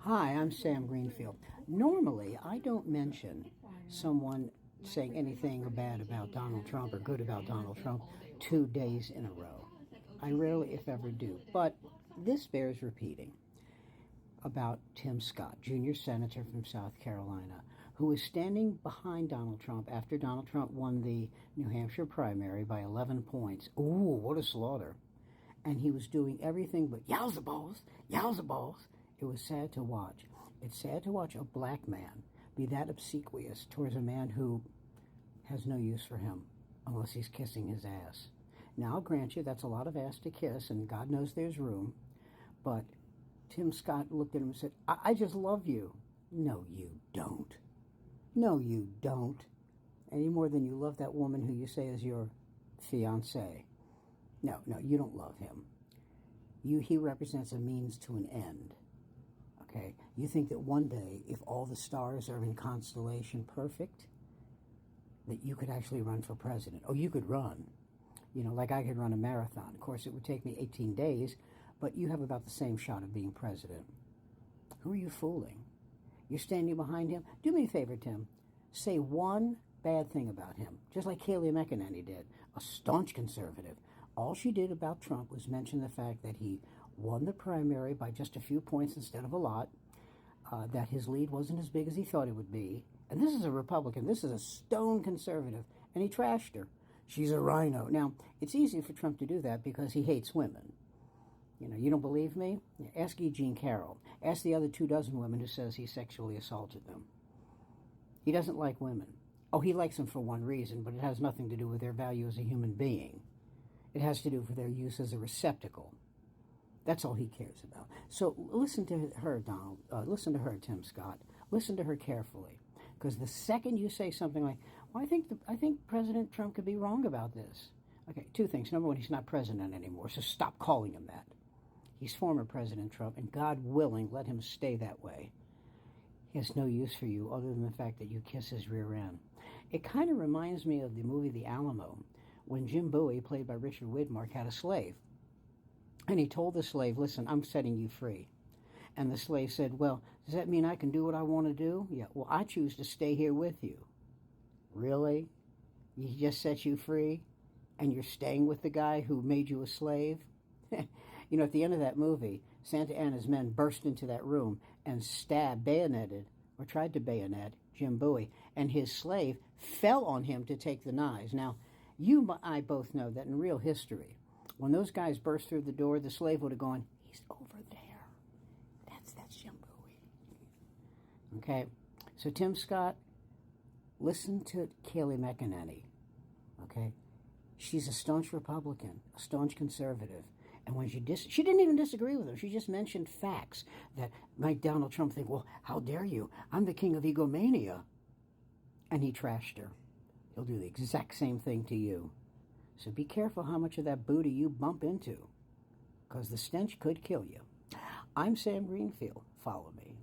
Hi, I'm Sam Greenfield. Normally, I don't mention someone saying anything bad about Donald Trump or good about Donald Trump 2 days in a row. I rarely, if ever, do. But this bears repeating about Tim Scott, junior senator from South Carolina, who was standing behind Donald Trump after Donald Trump won the New Hampshire primary by 11 points. Ooh, what a slaughter. And he was doing everything but yowza balls, yowza balls. It was sad to watch. It's sad to watch a black man be that obsequious towards a man who has no use for him unless he's kissing his ass. Now, I'll grant you that's a lot of ass to kiss, and God knows there's room, but Tim Scott looked at him and said, I just love you. No, you don't. No, you don't. Any more than you love that woman who you say is your fiancée. No, you don't love him. He represents a means to an end. Okay? You think that one day, if all the stars are in constellation perfect, that you could actually run for president. Oh, you could run. You know, like I could run a marathon. Of course, it would take me 18 days, but you have about the same shot of being president. Who are you fooling? You're standing behind him? Do me a favor, Tim. Say one bad thing about him, just like Kayleigh McEnany did, a staunch conservative. All she did about Trump was mention the fact that he won the primary by just a few points instead of a lot, that his lead wasn't as big as he thought it would be. And this is a Republican. This is a stone conservative. And he trashed her. She's a rhino. Now, it's easy for Trump to do that because he hates women. You know, you don't believe me? Ask E. Jean Carroll. Ask the other 24 women who says he sexually assaulted them. He doesn't like women. Oh, he likes them for one reason, but it has nothing to do with their value as a human being. It has to do with their use as a receptacle. That's all he cares about. So listen to her, Donald. Listen to her, Tim Scott. Listen to her carefully, because the second you say something like, "Well, I think President Trump could be wrong about this." Okay, two things. Number one, he's not president anymore, so stop calling him that. He's former President Trump, and God willing, let him stay that way. He has no use for you other than the fact that you kiss his rear end. It kind of reminds me of the movie The Alamo, when Jim Bowie, played by Richard Widmark, had a slave. And he told the slave, listen, I'm setting you free. And the slave said, well, does that mean I can do what I want to do? Yeah, well, I choose to stay here with you. Really? He just set you free? And you're staying with the guy who made you a slave? You know, at the end of that movie, Santa Anna's men burst into that room and bayoneted, or tried to bayonet, Jim Bowie, and his slave fell on him to take the knives. Now, you and I both know that in real history, when those guys burst through the door, the slave would have gone, he's over there. That's Jim Bowie. Okay? So, Tim Scott, listen to Kayleigh McEnany. Okay? She's a staunch Republican, a staunch conservative. And when she didn't even disagree with him. She just mentioned facts that make Donald Trump think, well, how dare you? I'm the king of egomania. And he trashed her. He'll do the exact same thing to you. So be careful how much of that booty you bump into, because the stench could kill you. I'm Sam Greenfield. Follow me.